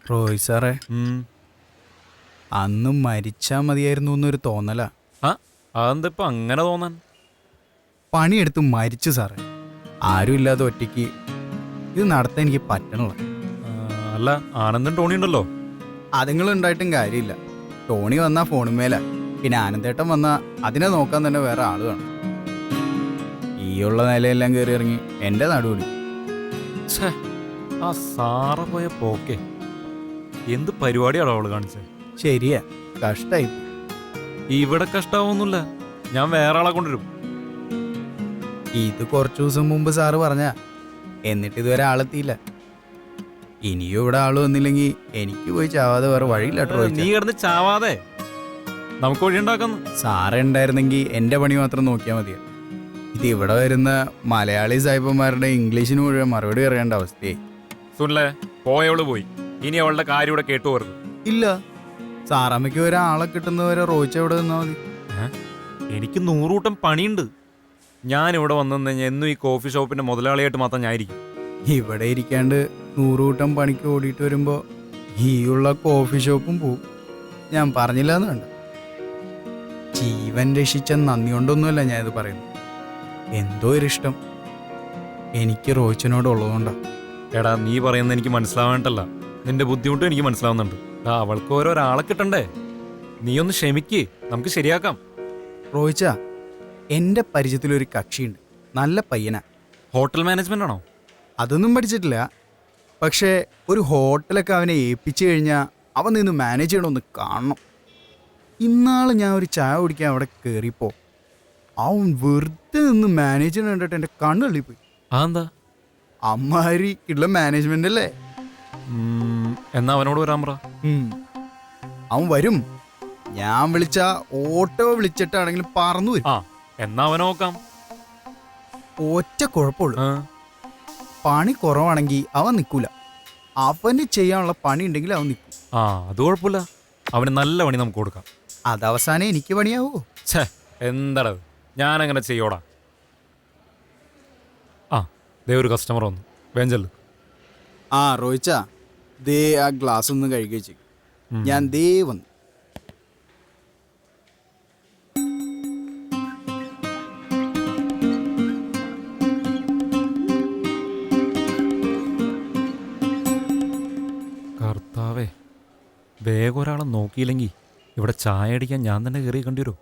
റോയ് സാറേ, അന്ന് മരിച്ചാ മതിയായിരുന്നു എന്നൊരു തോന്നലാ. അതെന്തിപ്പോ അങ്ങനെ തോന്നാൻ? പണിയെടുത്ത് മരിച്ചു സാറേ. ആരും ഇല്ലാതെ ഒറ്റയ്ക്ക് ഇത് നടത്താൻ എനിക്ക് പറ്റണില്ല. അല്ല, ആനന്ദൻ ടോണി ഉണ്ടല്ലോ. അതുങ്ങളുണ്ടായിട്ടും കാര്യമില്ല. ടോണി വന്നാ ഫോണുമേല, പിന്നെ ആനന്ദേട്ടൻ വന്നാ അതിനെ നോക്കാൻ തന്നെ വേറെ ആള് വേണം. ഈയുള്ള നിലയെല്ലാം കയറി ഇറങ്ങി എൻ്റെ നടുവിൽ. ആ സാറ പോയ പോക്കെ എന്ത് പരിപാടിയാണോ അവള് കാണിച്ചത്? ശരിയാ, കഷ്ടായി. ഇവിടെ കഷ്ടാവൊന്നുമില്ല, ഞാൻ വേറെ ആളെ കൊണ്ടുവരും. ഇത് കുറച്ചു ദിവസം മുമ്പ് സാറ് പറഞ്ഞ, എന്നിട്ട് ഇതുവരെ ആളെത്തിയില്ല. ഇനിയും ഇവിടെ ആള് വന്നില്ലെങ്കിൽ എനിക്ക് പോയി ചാവാതെ വേറെ വഴിയില്ല. നീ കിടന്ന് ചാവാതെ നമുക്ക് വഴിയുണ്ടാക്കുന്നു. സാറ് ഉണ്ടായിരുന്നെങ്കിൽ എൻ്റെ പണി മാത്രം നോക്കിയാൽ മതിയാ. ഇത് ഇവിടെ വരുന്ന മലയാളി സാഹിബന്മാരുടെ ഇംഗ്ലീഷിന് മുഴുവൻ മറുപടി അറിയേണ്ട അവസ്ഥയായി. സുനിലെ, പോയവള് പോയി, ഇനി അവളുടെ കാര്യം ഇവിടെ കേട്ടു പോരുത്. ഇല്ല, സാറമ്മയ്ക്ക് ഒരാളെ കിട്ടുന്നവരെ റോയിച്ച ഇവിടെ നിന്നാ മതി. എനിക്ക് 100 കൂട്ടം പണിയുണ്ട്. ഞാനിവിടെ വന്നു കഴിഞ്ഞാൽ എന്നും ഈ കോഫി ഷോപ്പിന്റെ മുതലാളിയായിട്ട് മാത്രം ഞാനിരിക്കും. ഇവിടെ ഇരിക്കാണ്ട് 100 കൂട്ടം പണിക്ക് ഓടിയിട്ട് വരുമ്പോൾ ഈയുള്ള കോഫി ഷോപ്പും പോവും. ഞാൻ പറഞ്ഞില്ല എന്ന് വേണ്ട. ജീവൻ രക്ഷിച്ച നന്ദി കൊണ്ടൊന്നുമല്ല ഞാൻ ഇത് പറയുന്നത്. എന്തോ ഒരിഷ്ടം എനിക്ക് റോയിച്ചനോടുള്ളതുകൊണ്ടാ. എടാ, നീ പറയുന്നത് എനിക്ക് മനസ്സിലാവാണ്ടല്ല, നിന്റെ ബുദ്ധിമുട്ടും എനിക്ക് മനസ്സിലാവുന്നുണ്ട്. അവൾക്ക് ഓരോരാളെ കിട്ടണ്ടേ? നീ ഒന്ന് ക്ഷമിക്ക്, നമുക്ക് ശരിയാക്കാം. റോയിച്ച, എൻ്റെ പരിചയത്തിലൊരു കക്ഷിയുണ്ട്, നല്ല പയ്യനാ. ഹോട്ടൽ മാനേജ്മെന്റ് ആണോ? അതൊന്നും പഠിച്ചിട്ടില്ല. പക്ഷേ ഒരു ഹോട്ടലൊക്കെ അവനെ ഏൽപ്പിച്ചു കഴിഞ്ഞാൽ അവൻ നിന്ന് മാനേജ് ചെയ്യണമെന്ന് കാണണം. ഇന്നാൾ ഞാൻ ഒരു ചായ കുടിക്കാൻ അവിടെ കയറിയപ്പോൾ അവൻ വെറുതെ നിന്ന് മാനേജ് ചെയ്യണം കണ്ടിട്ട് എൻ്റെ കണ്ണ് തള്ളിപ്പോയി. അതെന്താ? അമ്മാരി ഉള്ള മാനേജ്മെന്റ് അല്ലേ. എന്നാ അവനോട് വരാൻ പറ. അവൻ വരും. ഞാൻ വിളിച്ച ഓട്ടോ വിളിച്ചിട്ടാണെങ്കിലും പറന്നു വരും. എന്നാ അവനെ നോക്കാം. ഒറ്റ കുഴപ്പമുള്ളൂ, പണി കുറവാണെങ്കിൽ അവൻ നിൽക്കൂല. അവന് ചെയ്യാനുള്ള പണി ഉണ്ടെങ്കിൽ അവൻ നിൽക്കും. അത് കുഴപ്പമില്ല, അവന് നല്ല പണി നമുക്ക് കൊടുക്കാം. അതവസാനം എനിക്ക് പണിയാവോ? എന്താടാ, ഞാനങ്ങനെ ചെയ്യോടാ. ദേ ഒരു കസ്റ്റമർ വന്നു, വേഞ്ചല്. റോയിച്ച, ദേ ആ ഗ്ലാസ് ഒന്ന് കഴുകി വെച്ച്. ഞാൻ ദേ വന്നു. കർത്താവേ, വേഗം ഒരാളെ നോക്കിയില്ലെങ്കിൽ ഇവിടെ ചായ അടിക്കാൻ ഞാൻ തന്നെ കയറി കണ്ടിരോ.